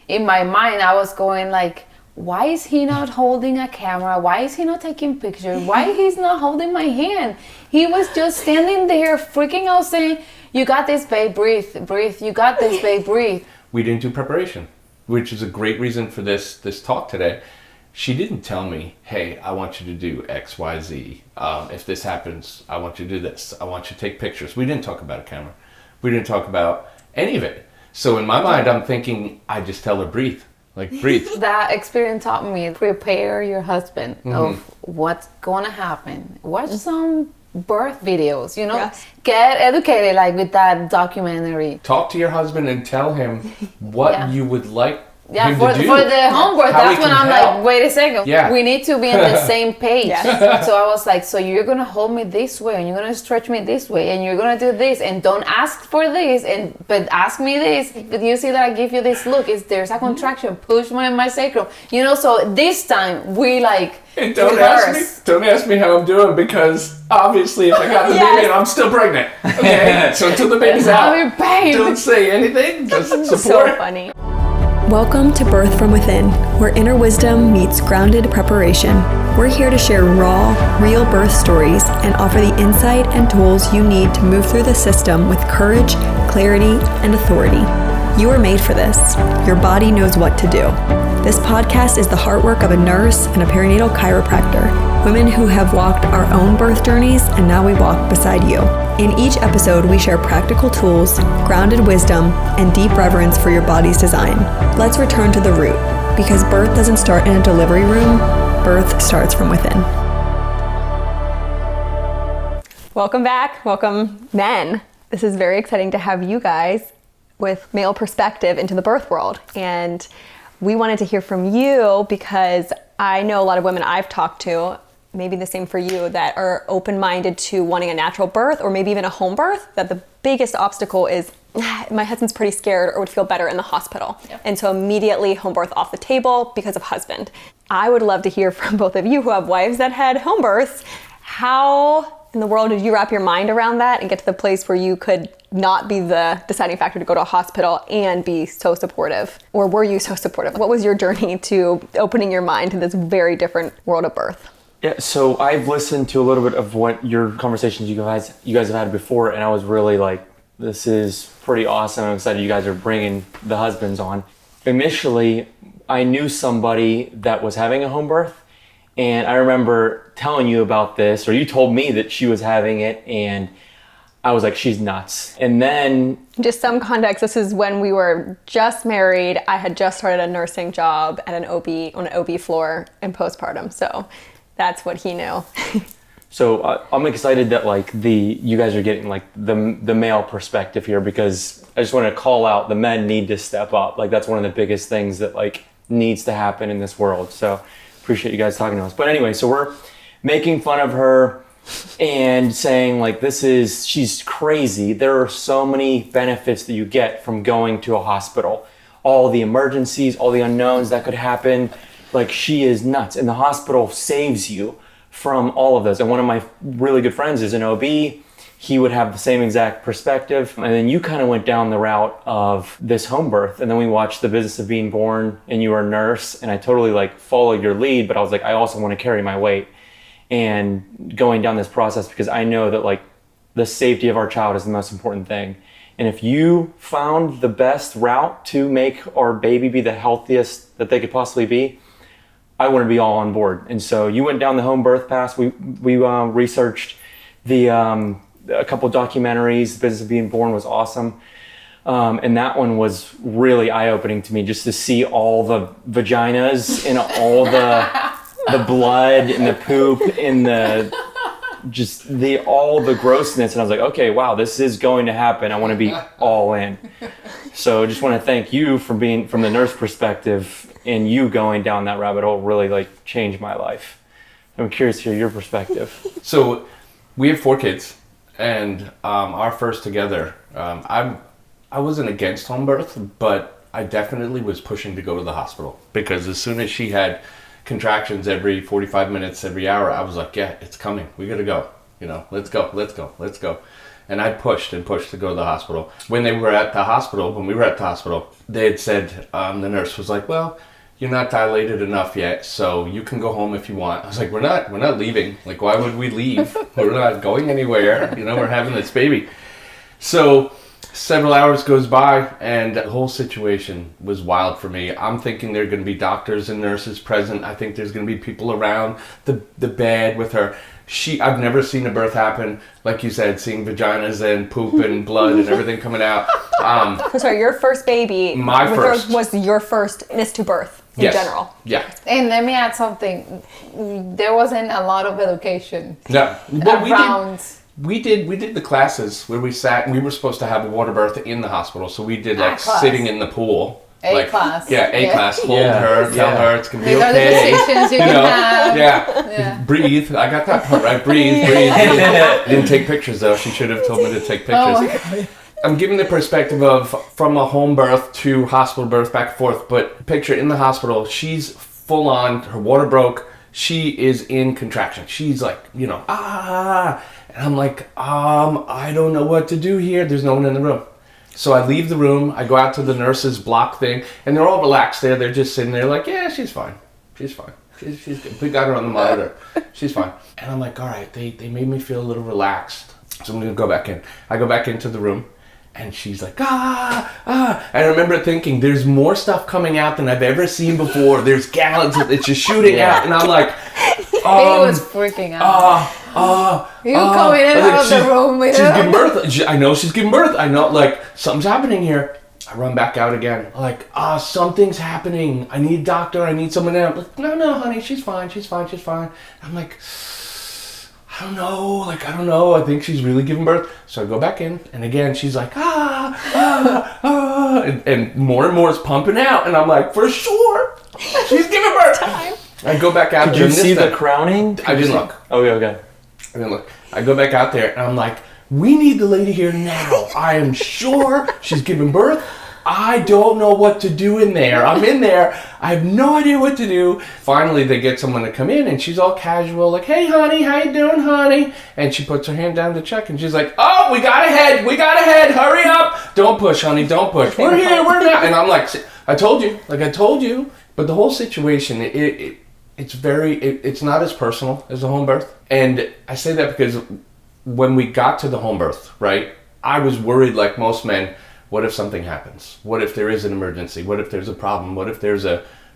in my mind, I was going like, why is he not holding a camera? Why is he not taking pictures? Why he's not holding my hand? He was just standing there freaking out saying, you got this, babe, breathe, breathe. You got this, babe, breathe. We didn't do preparation, which is a great reason for this talk today. She didn't tell me, hey, I want you to do X, Y, Z. If this happens, I want you to do this. I want you to take pictures. We didn't talk about a camera. We didn't talk about any of it. So in my mind, I'm thinking, I just tell her, breathe. Like, breathe. That experience taught me, prepare your husband of what's going to happen. Watch some birth videos, Get educated, like with that documentary. Talk to your husband and tell him what you would like him for to do. For the home birth, that's when I'm help. like, wait a second. Yeah. We need to be on the same page. So I was like, so you're going to hold me this way, and you're going to stretch me this way, and you're going to do this, and don't ask for this, but ask me this. But you see that I give you this look, there's a contraction, push my sacrum. So this time we like, and don't ask me how I'm doing, because obviously if I got the baby and I'm still pregnant. Okay, so until the baby's out, don't say anything, just support. So funny. Welcome to Birth from Within, where inner wisdom meets grounded preparation. We're here to share raw, real birth stories and offer the insight and tools you need to move through the system with courage, clarity, and authority. You are made for this. Your body knows what to do. This podcast is the heart work of a nurse and a perinatal chiropractor, women who have walked our own birth journeys, and now we walk beside you. In each episode, we share practical tools, grounded wisdom, and deep reverence for your body's design. Let's return to the root, because birth doesn't start in a delivery room, birth starts from within. Welcome back. Welcome, men. This is very exciting to have you guys with male perspective into the birth world. And we wanted to hear from you because I know a lot of women I've talked to, maybe the same for you, that are open-minded to wanting a natural birth or maybe even a home birth, that the biggest obstacle is, my husband's pretty scared or would feel better in the hospital. Yep. And so immediately home birth off the table because of husband. I would love to hear from both of you who have wives that had home births. How in the world did you wrap your mind around that and get to the place where you could not be the deciding factor to go to a hospital and be so supportive? Or were you so supportive? What was your journey to opening your mind to this very different world of birth? Yeah, so I've listened to a little bit of what your conversations you guys have had before, and I was really like, this is pretty awesome. I'm excited you guys are bringing the husbands on. Initially, I knew somebody that was having a home birth, and I remember telling you about this, or you told me that she was having it, and I was like, she's nuts. And then... Just some context, this is when we were just married. I had just started a nursing job at on an OB floor in postpartum, so that's what he knew. So I'm excited that you guys are getting the male perspective here, because I just want to call out the men need to step up. That's one of the biggest things that needs to happen in this world. So appreciate you guys talking to us. But anyway, so we're making fun of her and saying she's crazy. There are so many benefits that you get from going to a hospital. All the emergencies, all the unknowns that could happen. She is nuts. And the hospital saves you from all of those. And one of my really good friends is an OB. He would have the same exact perspective. And then you kind of went down the route of this home birth. And then we watched The Business of Being Born, and you were a nurse. And I totally followed your lead, but I was like, I also want to carry my weight. And going down this process, because I know that the safety of our child is the most important thing. And if you found the best route to make our baby be the healthiest that they could possibly be, I want to be all on board. And so you went down the home birth path. We researched a couple documentaries. The Business of Being Born was awesome. And that one was really eye-opening to me, just to see all the vaginas and all the blood and the poop and all the grossness. And I was like, okay, wow, this is going to happen. I want to be all in. So I just want to thank you for being from the nurse perspective, and you going down that rabbit hole really changed my life. I'm curious to hear your perspective. So we have 4 kids, and our first together, I wasn't against home birth, but I definitely was pushing to go to the hospital, because as soon as she had contractions every 45 minutes, every hour, I was like, yeah, it's coming. We gotta go. Let's go. And I pushed and pushed to go to the hospital. When we were at the hospital, they had said, the nurse was like, well, you're not dilated enough yet, so you can go home if you want. I was like, we're not leaving. Like, why would we leave? We're not going anywhere. We're having this baby. So several hours goes by, and the whole situation was wild for me. I'm thinking there are going to be doctors and nurses present. I think there's going to be people around the bed with her. I've never seen a birth happen, like you said, seeing vaginas and poop and blood and everything coming out. So sorry, your first baby was your first to birth in general. Yeah. And let me add something. There wasn't a lot of education. No. Around. We did the classes where we sat, and we were supposed to have a water birth in the hospital. So we did like sitting in the pool. Class. Yeah, class. Hold her, tell her it's going to be These okay. are the decisions you can have. Yeah. Breathe. I got that part right. Breathe. Didn't take pictures though. She should have told me to take pictures. Oh my God. I'm giving the perspective of from a home birth to hospital birth back and forth. But picture in the hospital, she's full on, her water broke. She is in contraction. She's like, And I'm like, I don't know what to do here. There's no one in the room. So I leave the room, I go out to the nurses' block thing, and they're all relaxed there. They're just sitting there like, yeah, she's fine. She's fine. She's good. We got her on the monitor. She's fine. And I'm like, all right, they made me feel a little relaxed. So I'm going to go back in. I go back into the room, and she's like, And I remember thinking, there's more stuff coming out than I've ever seen before. There's gallons of it's just shooting out. And I'm like, He was freaking out. You coming in and out of the room with her? She's giving birth. I know she's giving birth. I know, like, something's happening here. I run back out again. Like, something's happening. I need a doctor. I need someone there. I'm like, no, honey, she's fine. I'm like, I don't know. I think she's really giving birth. So I go back in, and again, she's like, and more is pumping out. And I'm like, for sure, she's giving birth. I go back out there. Did you see the crowning? I didn't look. Oh, yeah, okay. I didn't look. I go back out there, and I'm like, we need the lady here now. I am sure she's giving birth. I don't know what to do in there. I'm in there. I have no idea what to do. Finally, they get someone to come in, and she's all casual, like, hey, honey, how you doing, honey? And she puts her hand down to check, and she's like, oh, we got a head. Hurry up. Don't push, honey. Don't push. We're here. We're now. And I'm like, I told you. But the whole situation, it's not as personal as a home birth. And I say that because when we got to the home birth, right, I was worried like most men, what if something happens? What if there is an emergency? What if there's a problem? What if there's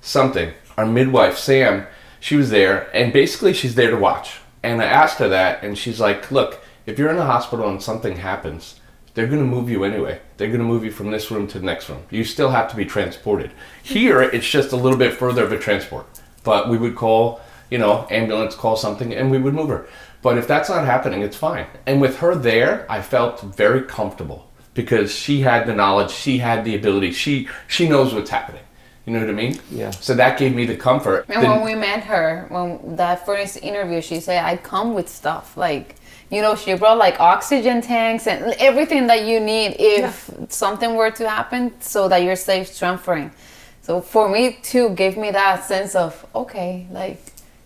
something? Our midwife, Sam, she was there, and basically she's there to watch. And I asked her that, and she's like, look, if you're in a hospital and something happens, they're going to move you anyway. They're going to move you from this room to the next room. You still have to be transported. Here, it's just a little bit further of a transport. But we would call, ambulance, call something, and we would move her. But if that's not happening, it's fine. And with her there, I felt very comfortable because she had the knowledge, she had the ability, she knows what's happening. You know what I mean? Yeah. So that gave me the comfort. And when we met her, when that first interview, she said, I come with stuff. Like, she brought like oxygen tanks and everything that you need if something were to happen so that you're safe transferring. So for me too, gave me that sense of, okay, like,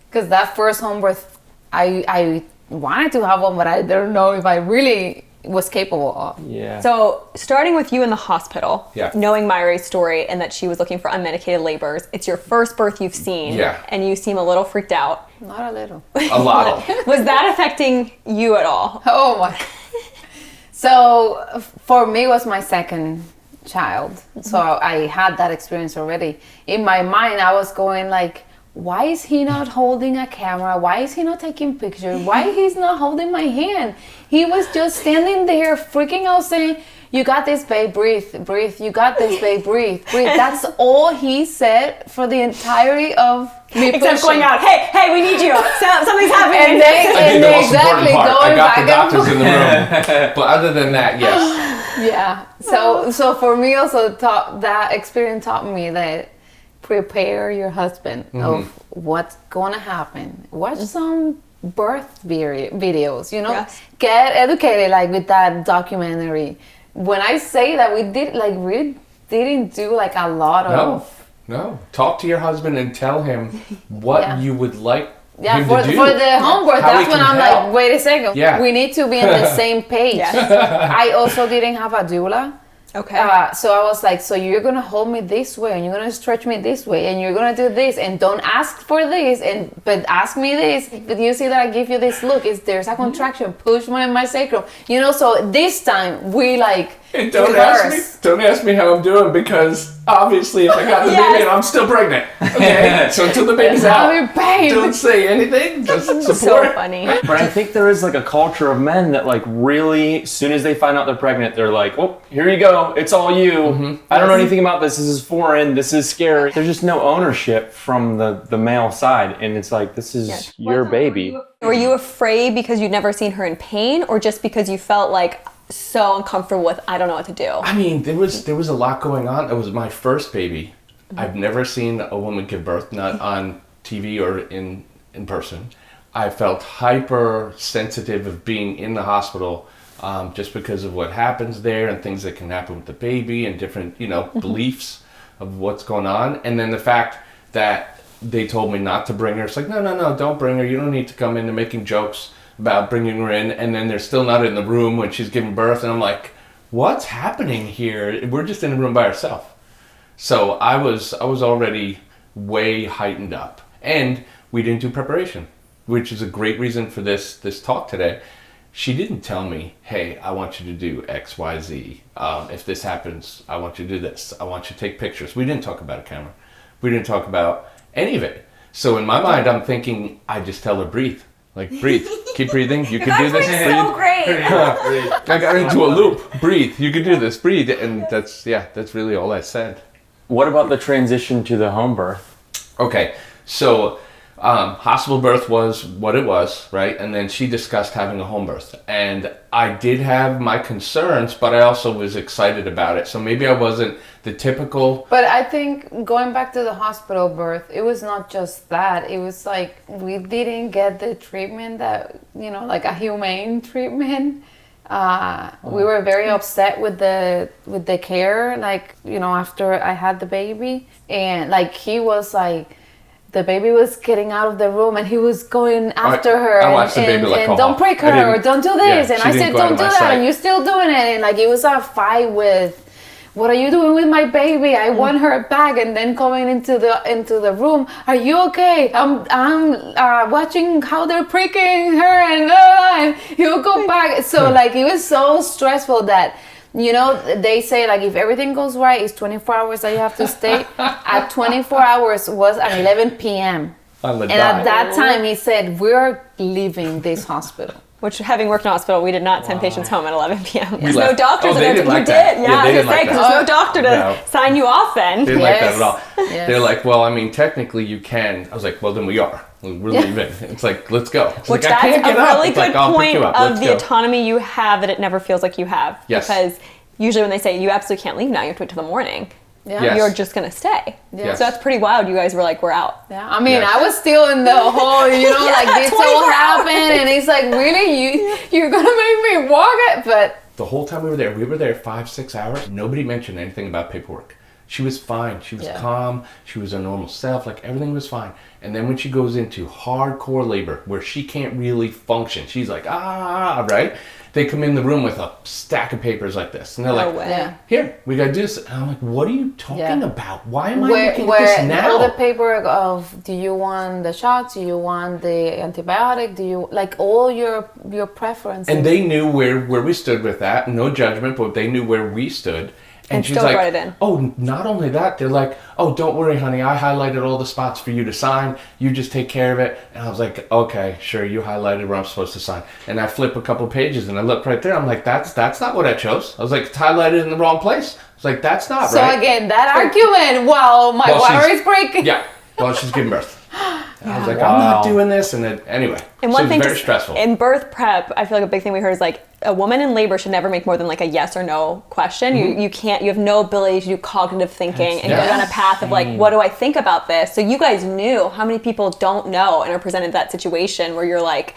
because that first home birth, I wanted to have one, but I don't know if I really was capable of. Yeah. So starting with you in the hospital, Yeah. knowing Myre's story and that she was looking for unmedicated labors, it's your first birth you've seen, and you seem a little freaked out. Not a little. A lot. Was that affecting you at all? Oh my. So for me, it was my second child. So I had that experience already. In my mind, I was going like, why is he not holding a camera? Why is he not taking pictures? Why he's not holding my hand? He was just standing there freaking out saying, you got this, babe, breathe. You got this, babe, breathe. That's all he said for the entirety of me Except pushing. going out, hey, we need you. Something's happening. And then the most important part. going I got back the doctors in the room. But other than that, yes. Yeah. So for me also that experience taught me that prepare your husband of what's gonna happen. Watch some birth videos, Yes. Get educated like with that documentary. When I say that, we really didn't do a lot of No. Talk to your husband and tell him what you would like Yeah, him for to do. the home birth, How he that's when can I'm help. like, wait a second. Yeah. We need to be on the same page. Yes. I also didn't have a doula. Okay. So I was like, so you're gonna hold me this way, and you're gonna stretch me this way, and you're gonna do this, and don't ask for this, but ask me this. But you see that I give you this look. There's a contraction, push my sacrum. You know, so this time we like And don't rehearse. ask me how I'm doing, because obviously if I got the baby and I'm still pregnant. Okay. So until the baby's out, I'm in pain. don't say anything. Just support. So funny. But I think there is like a culture of men that like really, as soon as they find out they're pregnant, they're like, "Oh, here you go. It's all you. I don't know anything about this. This is foreign. This is scary." There's just no ownership from the male side, and it's like, this is your baby. Were you afraid because you'd never seen her in pain, or just because you felt like so uncomfortable with, I don't know what to do? I mean, there was a lot going on. It was my first baby. I've never seen a woman give birth, not on TV or in person. I felt hyper sensitive of being in the hospital, just because of what happens there and things that can happen with the baby and different, beliefs of what's going on. And then the fact that they told me not to bring her. It's like, no, don't bring her. You don't need to come in and making jokes about bringing her in. And then they're still not in the room when she's giving birth. And I'm like, what's happening here? We're just in the room by ourselves. So I was already way heightened up. And we didn't do preparation, which is a great reason for this talk today. She didn't tell me, hey, I want you to do X, Y, Z. If this happens, I want you to do this. I want you to take pictures. We didn't talk about a camera. We didn't talk about any of it. So in my mind, I'm thinking, I just tell her, breathe. Like, breathe. Keep breathing. You can do this. So great. I got into a loop. Breathe. You can do this. Breathe. And that's really all I said. What about the transition to the home birth? Okay. So hospital birth was what it was, right? And then she discussed having a home birth. And I did have my concerns, but I also was excited about it. So maybe I wasn't the typical... But I think going back to the hospital birth, it was not just that. It was like we didn't get the treatment that, like a humane treatment. We were very upset with the care, like, after I had the baby. And like he was like... The baby was getting out of the room and he was going after her and don't prick her or don't do this. And I said, don't do that. And you're still doing it. And like, it was a fight with, what are you doing with my baby? I want her back. And then coming into the room, are you okay? I'm watching how they're pricking her and you go back. So like, it was so stressful that, they say like if everything goes right, it's 24 hours that you have to stay. At 24 hours was at 11 p.m. And at that time he said, we're leaving this hospital. Which, having worked in a hospital, we did not send patients home at 11 p.m. There's no left. doctors. Oh, they didn't like you that. did. Yeah, they didn't like because that. there's no doctor to sign you off then. They didn't like that at all. Yes. They're like, well, I mean, technically you can. I was like, well, then we are. We're leaving. It's like, let's go. It's Which like, I can't get that's a up. really It's good like, I'll pick point you up. of Let's the go. autonomy you have that it never feels like you have. Yes. Because usually when they say you absolutely can't leave now, you have to wait till the morning. Yeah. Yes. You're just going to stay. Yes. So that's pretty wild. You guys were like, we're out. Yeah, I mean, Yes. I was still in the whole, like this 24 all hours. happened, and it's like, really, you're gonna make me walk it? But The whole time we were there 5-6 hours. Nobody mentioned anything about paperwork. She was fine. She was calm. She was her normal self. Like, everything was fine. And then when she goes into hardcore labor, where she can't really function, she's like, right? They come in the room with a stack of papers like this. And they're like, yeah. here, we got to do this. And I'm like, what are you talking about? Why am I looking at where this now? all the paperwork of, do you want the shots? Do you want the antibiotic? Do you, like, all your preferences? And they knew where we stood with that. No judgment, but they knew where we stood. And she's still like, brought it in. oh, not only that, they're like, oh, don't worry, honey. I highlighted all the spots for you to sign. You just take care of it. And I was like, okay, sure. You highlighted where I'm supposed to sign. And I flip a couple pages and I look right there. I'm like, that's not what I chose. I was like, it's highlighted in the wrong place. I was like, that's not right. So again, that argument, my water is breaking. Yeah, while she's giving birth. And I was like, I'm not doing this. And then, anyway, And so one it was thing very stressful. in birth prep, I feel like a big thing we heard is like a woman in labor should never make more than like a yes or no question. You have no ability to do cognitive thinking and go down a path of like, what do I think about this? So you guys knew. How many people don't know and are presented that situation where you're like,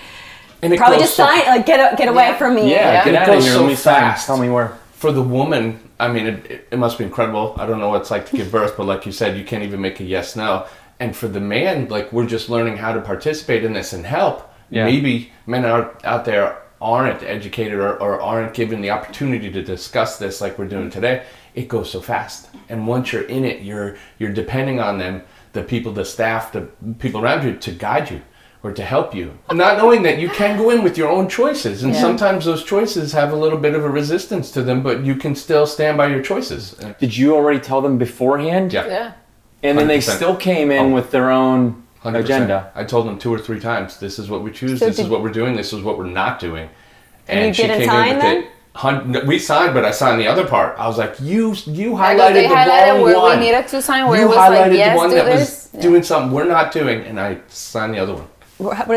And it probably goes just sign, like get away from me. Yeah, get It out of goes here. so Let me sign. fast. Tell me where. For the woman, I mean, it must be incredible. I don't know what it's like to give birth, but like you said, you can't even make a yes, no. And for the man, like, we're just learning how to participate in this and help. Yeah. Maybe men out there aren't educated or aren't given the opportunity to discuss this like we're doing today. It goes so fast. And once you're in it, you're depending on them, the people, the staff, the people around you to guide you or to help you. Not knowing that you can go in with your own choices. And sometimes those choices have a little bit of a resistance to them, but you can still stand by your choices. Did you already tell them beforehand? Yeah. And then they 100%. still came in with their own 100%. agenda. I told them 2 or 3 times, this is what we choose, So this is what we're doing, this is what we're not doing. And you she didn't came sign in with then? it. We signed, but I signed the other part. I was like, you They highlighted the highlighted wrong where one. we needed to sign, where You it was highlighted like, yes, the one do that this. was doing something we're not doing, and I signed the other one.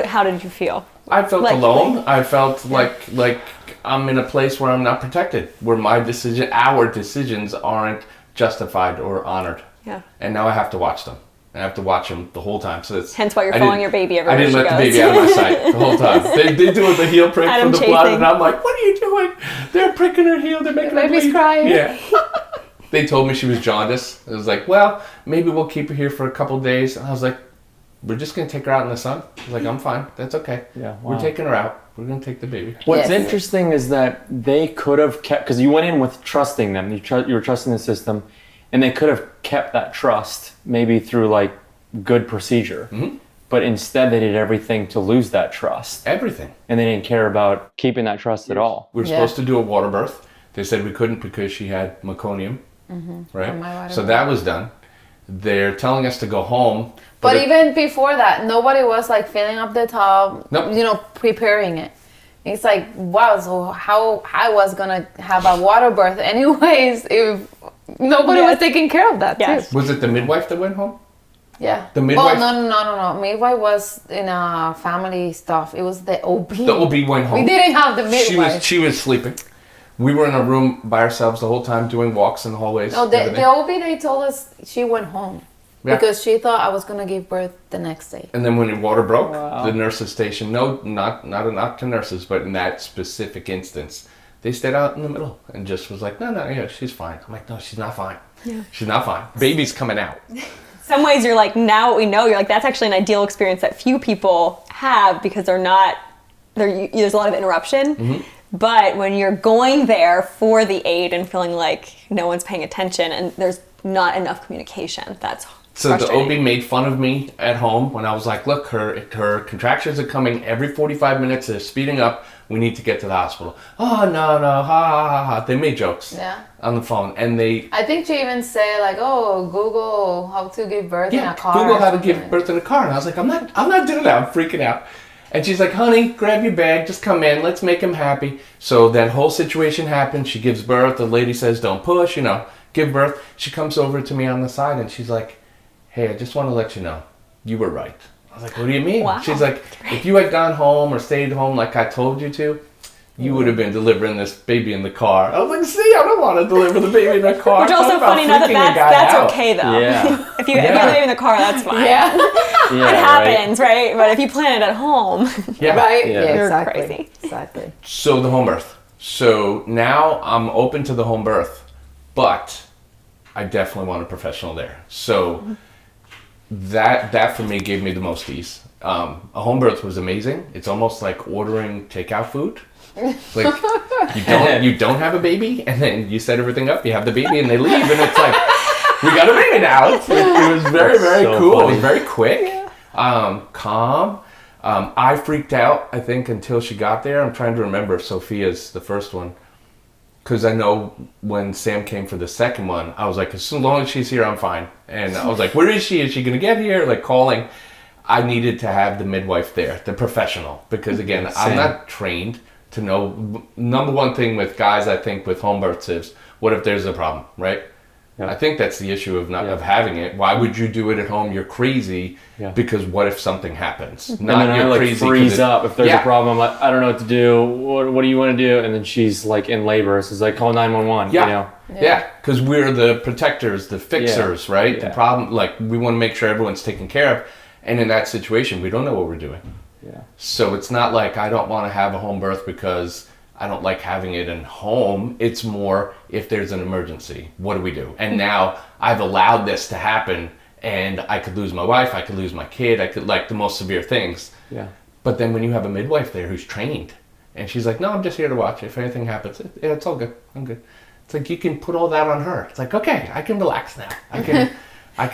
How did you feel? I felt Like- alone. I felt like I'm in a place where I'm not protected, where our decisions aren't justified or honored. Yeah. And now I have to watch them. I have to watch them the whole time. So it's Hence why you're I following didn't- your baby I everywhere didn't she let the goes. baby out of my sight the whole time. They do the heel prick Had for him the blood, chasing. and I'm like, what are you doing? They're pricking her heel. They're making her baby's bleed. crying. Yeah. They told me she was jaundiced. It was like, well, maybe we'll keep her here for a couple days. And I was like, we're just going to take her out in the sun. I was like, I'm fine. That's okay. Yeah, We're wow. taking her out. We're going to take the baby. What's Yes. interesting is that they could have kept, because you went in with trusting them, you were trusting the system, and they could have kept that trust maybe through like good procedure. Mm-hmm. But instead, they did everything to lose that trust, Everything. and they didn't care about keeping that trust at all. We were Yeah. supposed to do a water birth. They said we couldn't because she had meconium. Right? From my water So birth. that was done. They're telling us to go home. But it- even before that, nobody was like filling up the tub, Nope. preparing it. It's like, wow, so how I was gonna have a water birth anyways if nobody was taking care of that Yes. too. Was it the midwife that went home? Yeah. The midwife- Oh, no. Midwife was in a family stuff. It was the OB. The OB went home. We didn't have the midwife. She was sleeping. We were in a room by ourselves the whole time doing walks in the hallways. No, everything. the OB, they told us she went home. Yeah. Because she thought I was gonna give birth the next day. And then when your water broke, Wow. the nurses station, not a knock to nurses, but in that specific instance, they stayed out in the middle and just was like, no, yeah, she's fine. I'm like, no, she's not fine. Yeah. She's not fine. Baby's coming out. Some ways you're like, now what we know, you're like, that's actually an ideal experience that few people have because there's a lot of interruption. Mm-hmm. But when you're going there for the aid and feeling like no one's paying attention and there's not enough communication, that's So the frustrating. OB made fun of me at home when I was like, look, her contractions are coming every 45 minutes. They're speeding up. We need to get to the hospital. Oh, no, ha, ha, ha. They made jokes on the phone. And I think she even said like, "Oh, Google how to give birth in a car." Google or how to something. give birth in a car. And I was like, I'm not doing that. I'm freaking out. And she's like, honey, grab your bag. Just come in. Let's make him happy. So that whole situation happens. She gives birth. The lady says, don't push, give birth. She comes over to me on the side and she's like, hey, I just want to let you know, you were right. I was like, what do you mean? Wow. She's like, if you had gone home or stayed home like I told you to, you would have been delivering this baby in the car. I was like, see, I don't want to deliver the baby in the car. Which also Talk about funny now freaking a that guy that's out. okay though. Yeah. if you're leaving the car, that's fine. Yeah. Yeah, It happens, right? But if you plan it at home, Yeah. Right? Yeah. Yeah, You're exactly. crazy. Exactly. So the home birth. So now I'm open to the home birth, but I definitely want a professional there. So that for me gave me the most ease. A home birth was amazing. It's almost like ordering takeout food. Like you don't have a baby, and then you set everything up. You have the baby, and they leave, and it's like we got a baby now. It was very very so cool. It funny. was very quick, calm. I freaked out, I think, until she got there. I'm trying to remember if Sophia's the first one. Because I know when Sam came for the second one, I was like, as long as she's here, I'm fine. And I was like, where is she? Is she going to get here? Like calling. I needed to have the midwife there, the professional. Because again, I'm Same. not trained to know. Number one thing with guys, I think, with home births is, what if there's a problem, right? Yeah. I think that's the issue of of having it. Why would you do it at home? You're crazy. Yeah. Because what if something happens? And then I like 'cause freeze it- up if there's Yeah. a problem. I'm like, I don't know what to do. What do you want to do? And then she's like in labor. So it's like, call 911. Yeah. You know? Yeah, because we're the protectors, the fixers, right? Yeah. The problem, like, we want to make sure everyone's taken care of. And in that situation, we don't know what we're doing. Yeah. So it's not like I don't want to have a home birth because I don't like having it in home. It's more if there's an emergency, what do we do? And now I've allowed this to happen and I could lose my wife, I could lose my kid, I could, like, the most severe things. Yeah. But then when you have a midwife there who's trained, and she's like, no, I'm just here to watch. If anything happens, yeah, it's all good. I'm good. It's like you can put all that on her. It's like, okay, I can relax now. I can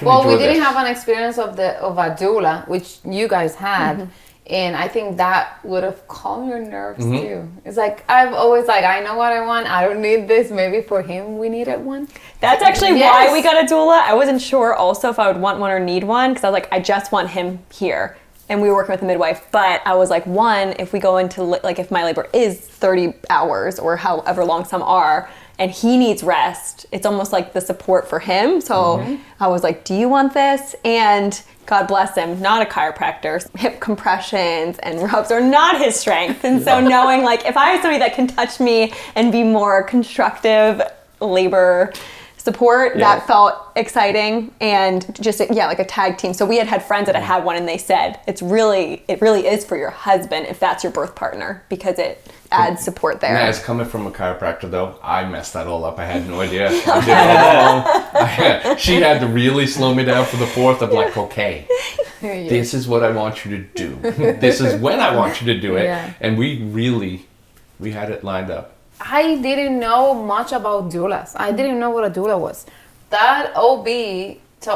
well, enjoy we didn't this. have an experience of a doula, which you guys had. And I think that would have calmed your nerves too. It's like, I've always like, I know what I want. I don't need this. Maybe for him, we needed one. That's actually why we got a doula. I wasn't sure also if I would want one or need one, because I was like, I just want him here. And we were working with a midwife, but I was like, one, if we go into, like, if my labor is 30 hours or however long some are, and he needs rest, it's almost like the support for him. So I was like, do you want this? And God bless him, not a chiropractor. Hip compressions and rubs are not his strength. And so knowing, like, if I have somebody that can touch me and be more constructive labor support, that felt exciting, and just like a tag team. So we had friends that had one, and they said it really is for your husband if that's your birth partner, because it adds support there. Yeah, as coming from a chiropractor though, I messed that all up. I had no idea. I did it all wrong. She had to really slow me down for the fourth. I'm like, okay, this is what I want you to do. This is when I want you to do it. Yeah. And we had it lined up. I didn't know much about doulas. I didn't know what a doula was. That OB,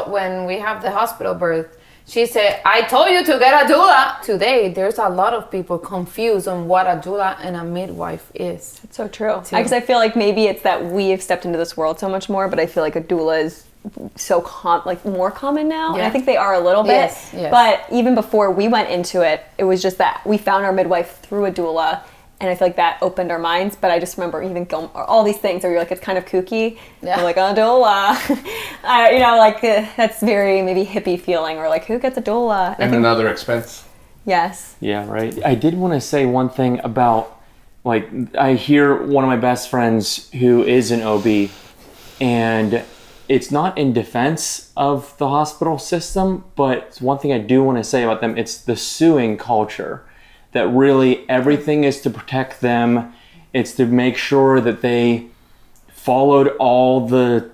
when we have the hospital birth, she said, I told you to get a doula. Today, there's a lot of people confused on what a doula and a midwife is. It's so true. Because I feel like maybe it's that we have stepped into this world so much more, but I feel like a doula is so more common now. And I think they are a little bit. Yes. But even before we went into it, it was just that we found our midwife through a doula. And I feel like that opened our minds. But I just remember even all these things where you're like, it's kind of kooky. Yeah. You're like, oh, doula. That's very maybe hippie feeling. Or like, who gets a doula? And another expense. Yes. Yeah, right. I did want to say one thing about, like, I hear one of my best friends who is an OB, and it's not in defense of the hospital system, but one thing I do want to say about them, it's the suing culture. That really everything is to protect them. It's to make sure that they followed all the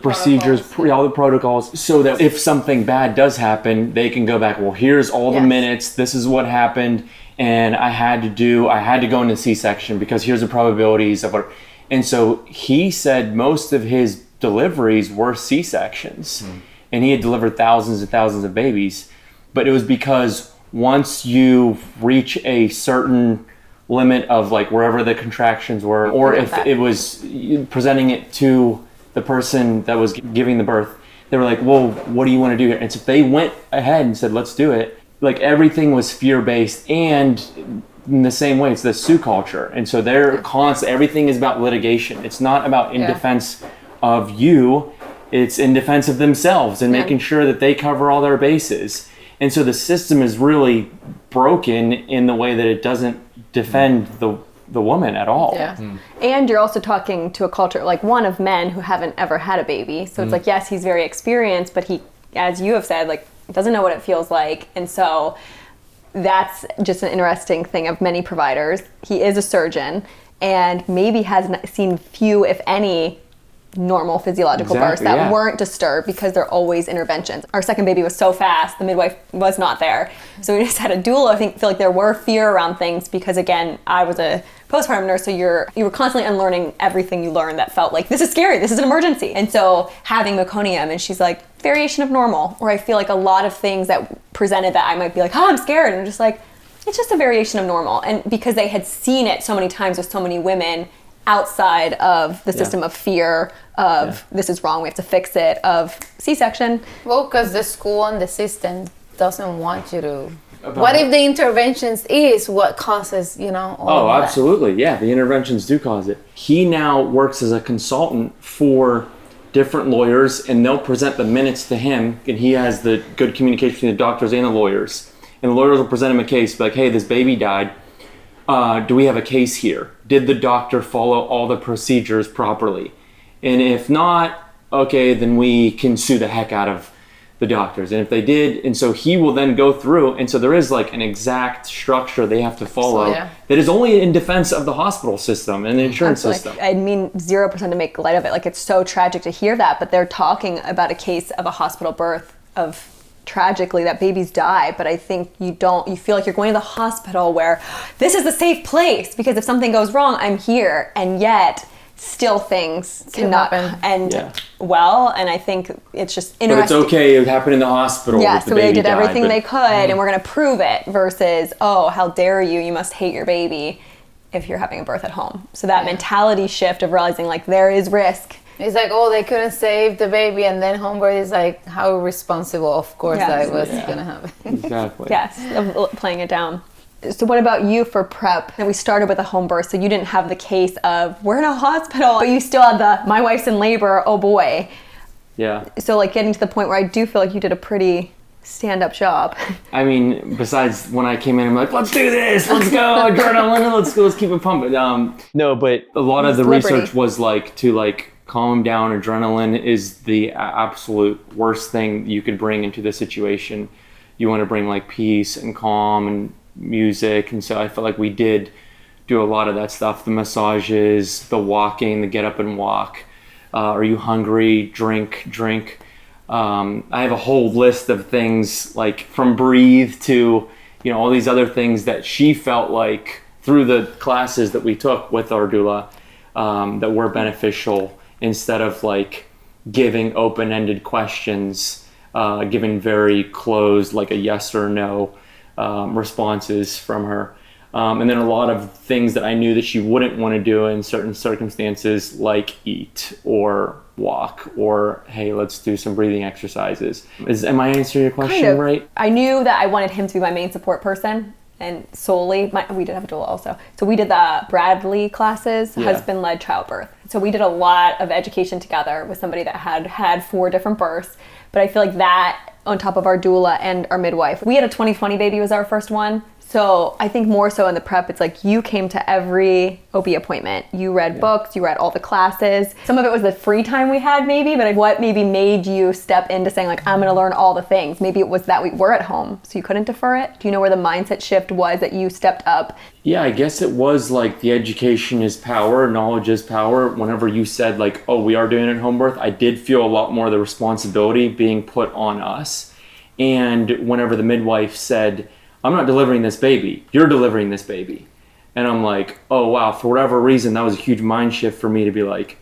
procedures, all the protocols, so that if something bad does happen, they can go back, well, here's all the minutes, this is what happened, and I had to go into C-section because here's the probabilities of what. And so he said most of his deliveries were C-sections, and he had delivered thousands and thousands of babies, but it was because once you reach a certain limit of, like, wherever the contractions were, or if it was presenting it to the person that was giving the birth, they were like, well, what do you want to do here? And so they went ahead and said, let's do it. Like, everything was fear-based, and in the same way, it's the sue culture. And so they're constant, everything is about litigation. It's not about in defense of you, it's in defense of themselves and making sure that they cover all their bases. And so the system is really broken in the way that it doesn't defend the woman at all. Yeah. And you're also talking to a culture, like, one of men who haven't ever had a baby. So it's like, yes, he's very experienced, but he, as you have said, like, doesn't know what it feels like. And so that's just an interesting thing of many providers. He is a surgeon and maybe has seen few, if any, normal physiological births that weren't disturbed, because they're always interventions. Our second baby was so fast, the midwife was not there. So we just had a doula. I feel like there were fear around things because, again, I was a postpartum nurse, so you were constantly unlearning everything you learned that felt like, this is scary, this is an emergency. And so having meconium, and she's like, variation of normal. Or I feel like a lot of things that presented that I might be like, oh, I'm scared. And I'm just like, it's just a variation of normal. And because they had seen it so many times with so many women outside of the system of fear of this is wrong, we have to fix it, of C-section. Well, because the school and the system doesn't want you to. What if the interventions is what causes, all of absolutely. Yeah, the interventions do cause it. He now works as a consultant for different lawyers, and they'll present the minutes to him, and he has the good communication between the doctors and the lawyers. And the lawyers will present him a case, like, hey, this baby died. Do we have a case here? Did the doctor follow all the procedures properly? And if not, okay, then we can sue the heck out of the doctors. And if they did, and so he will then go through, and so there is like an exact structure they have to follow that is only in defense of the hospital system and the insurance system. I mean 0% to make light of it. Like, it's so tragic to hear that, but they're talking about a case of a hospital birth tragically that babies die, but I think you feel like you're going to the hospital where this is a safe place because if something goes wrong, I'm here, and yet still things cannot end well, and I think it's just interesting. But it's okay, it happened in the hospital. Yeah, so they did everything they could, Mm-hmm. and we're going to prove it, versus, oh, how dare you must hate your baby if you're having a birth at home. So that mentality shift of realizing, like, there is risk. It's like, oh, they couldn't save the baby, and then Homebirth is like, how responsible, of course, that was going to happen. Exactly. Yes, of playing it down. So what about you for prep? And we started with a home birth, so you didn't have the case of, we're in a hospital, but you still had the, my wife's in labor, oh boy. Yeah. So like getting to the point where I do feel like you did a pretty stand-up job. I mean, besides when I came in, I'm like, let's do this, let's go, adrenaline, let's keep it pumping. No, but a lot of the research was like to like calm down. Adrenaline is the absolute worst thing you could bring into the situation. You want to bring like peace and calm and music, and so I felt like we did do a lot of that stuff. The massages, the walking, the get up and walk. Are you hungry? Drink. I have a whole list of things, like from breathe to, you know, all these other things that she felt like through the classes that we took with our doula that were beneficial, instead of like giving open-ended questions, giving very closed, like a yes or no responses from her. And then a lot of things that I knew that she wouldn't want to do in certain circumstances, like eat or walk, or hey, let's do some breathing exercises. Am I answering your question kind of right? I knew that I wanted him to be my main support person, and solely, we did have a doula also. So we did the Bradley classes, husband-led childbirth. So we did a lot of education together with somebody that had 4 different births. But I feel like that, on top of our doula and our midwife, we had a 2020 baby was our first one. So I think more so in the prep, it's like you came to every OB appointment. You read books, you read all the classes. Some of it was the free time we had maybe, but what maybe made you step into saying like, I'm gonna learn all the things? Maybe it was that we were at home, so you couldn't defer it? Do you know where the mindset shift was that you stepped up? Yeah, I guess it was like the education is power, knowledge is power. Whenever you said like, oh, we are doing it in home birth, I did feel a lot more of the responsibility being put on us. And whenever the midwife said, I'm not delivering this baby, you're delivering this baby. And I'm like, oh wow, for whatever reason, that was a huge mind shift for me to be like,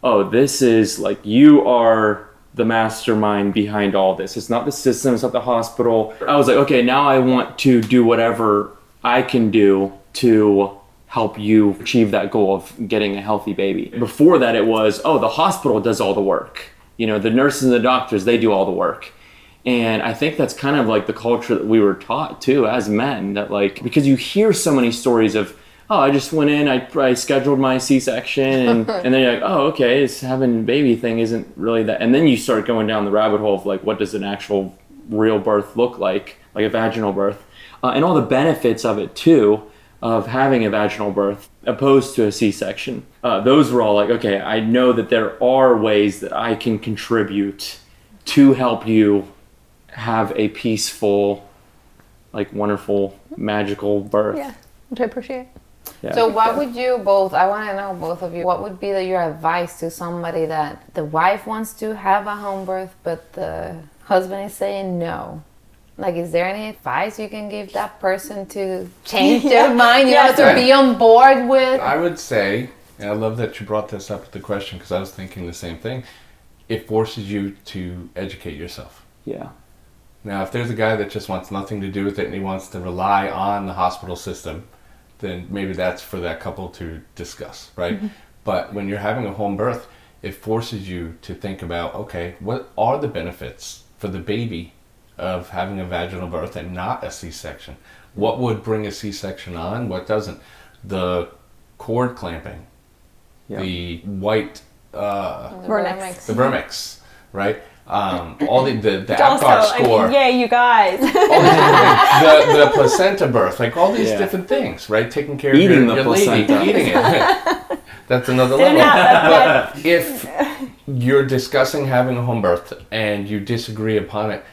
oh, this is like, you are the mastermind behind all this. It's not the system, it's not the hospital. I was like, okay, now I want to do whatever I can do to help you achieve that goal of getting a healthy baby. Before that, it was, oh, the hospital does all the work. You know, the nurses and the doctors, they do all the work. And I think that's kind of like the culture that we were taught too as men, that like, because you hear so many stories of, oh, I just went in, I scheduled my C-section, and then you're like, oh, okay, this having a baby thing isn't really that. And then you start going down the rabbit hole of like, what does an actual real birth look like a vaginal birth, and all the benefits of it too, of having a vaginal birth opposed to a C-section. Those were all like, okay, I know that there are ways that I can contribute to help you have a peaceful, like wonderful, magical birth. Yeah, which I appreciate. Yeah. So what would you both, I want to know both of you, what would be your advice to somebody that the wife wants to have a home birth, but the husband is saying no? Like, is there any advice you can give that person to change their mind, you know, to be on board with? I would say, and I love that you brought this up with the question, because I was thinking the same thing, it forces you to educate yourself. Yeah. Now, if there's a guy that just wants nothing to do with it and he wants to rely on the hospital system, then maybe that's for that couple to discuss, right? Mm-hmm. But when you're having a home birth, it forces you to think about, okay, what are the benefits for the baby of having a vaginal birth and not a C-section? What would bring a C-section on? What doesn't? The cord clamping, the white, Vernix. the Vermix, right? All the APGAR also, score. I mean, yay, you guys. All the placenta birth, like all these different things, right? Taking care of your lady, eating it. That's another level. But if you're discussing having a home birth and you disagree upon it,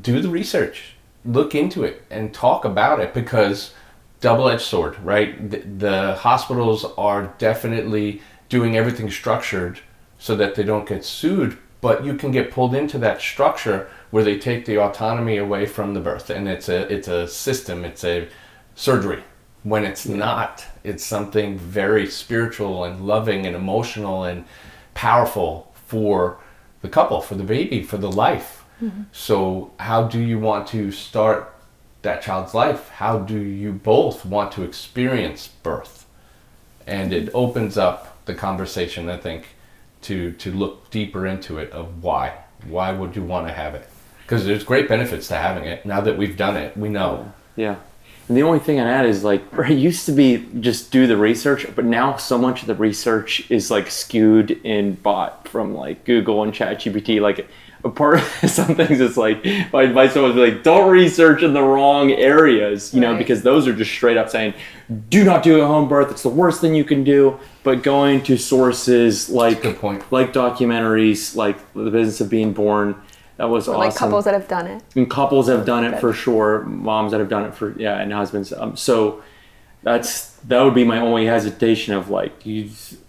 do the research, look into it, and talk about it, because double-edged sword, right? The hospitals are definitely doing everything structured so that they don't get sued, but you can get pulled into that structure where they take the autonomy away from the birth, and it's a system, it's a surgery. When it's not, it's something very spiritual and loving and emotional and powerful for the couple, for the baby, for the life. So how do you want to start that child's life? How do you both want to experience birth? And it opens up the conversation, I think, to look deeper into it of why. Why would you want to have it? Because there's great benefits to having it. Now that we've done it, we know. Yeah. And the only thing I'd add is like, it used to be just do the research, but now so much of the research is like skewed and bought from like Google and ChatGPT. Like a part of some things it's like, my advice would be like, don't research in the wrong areas, you know, because those are just straight up saying, do not do a home birth. It's the worst thing you can do. But going to sources like, Good point. like documentaries, like The Business of Being Born, that was awesome. Like couples that have done it. And couples have done it for sure. Moms that have done it for, and husbands. So that would be my only hesitation of like,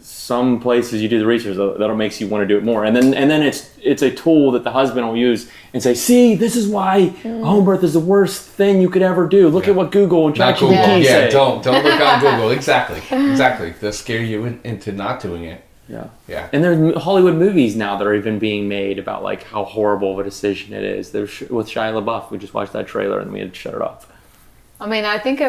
some places you do the research that'll makes you want to do it more. And then it's a tool that the husband will use and say, see, this is why home birth is the worst thing you could ever do. Look at what Google and ChatGPT say. Don't look on Google. Exactly. They'll scare you into not doing it. Yeah. And there's Hollywood movies now that are even being made about like how horrible of a decision it is. There's with Shia LaBeouf. We just watched that trailer and we had to shut it off. I mean, I think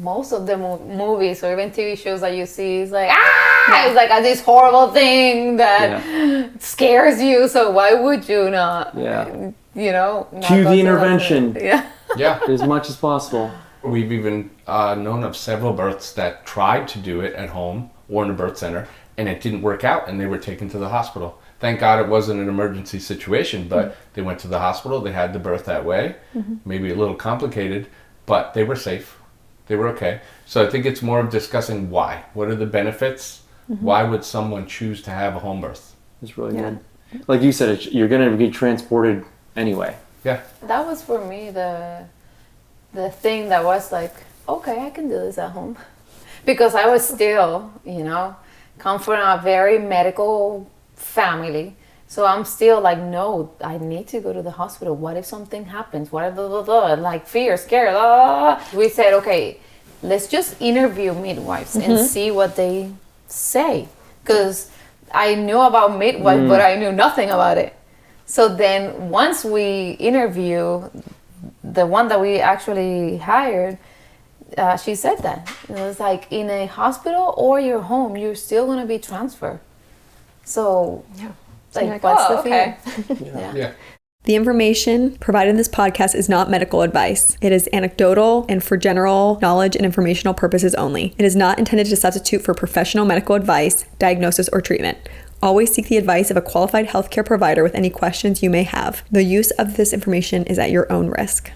most of the movies or even TV shows that you see is like, it's like this horrible thing that scares you. So why would you not? Yeah. You know. Cue the intervention. Yeah. As much as possible. We've even known of several births that tried to do it at home or in a birth center, and it didn't work out, and they were taken to the hospital. Thank God it wasn't an emergency situation, but they went to the hospital, they had the birth that way, maybe a little complicated, but they were safe. They were okay. So I think it's more of discussing why. What are the benefits? Why would someone choose to have a home birth? It's really good. Like you said, you're going to be transported anyway. Yeah. That was for me the thing that was like, okay, I can do this at home. Because I was still, come from a very medical family. So I'm still like, no, I need to go to the hospital. What if something happens? What if blah, blah, blah, like fear, scare, blah. We said, okay, let's just interview midwives and see what they say. Because I knew about midwife, but I knew nothing about it. So then once we interview the one that we actually hired, she said that. It was like, in a hospital or your home, you're still going to be transferred. So, what's the fear? Yeah. The information provided in this podcast is not medical advice. It is anecdotal and for general knowledge and informational purposes only. It is not intended to substitute for professional medical advice, diagnosis, or treatment. Always seek the advice of a qualified healthcare provider with any questions you may have. The use of this information is at your own risk.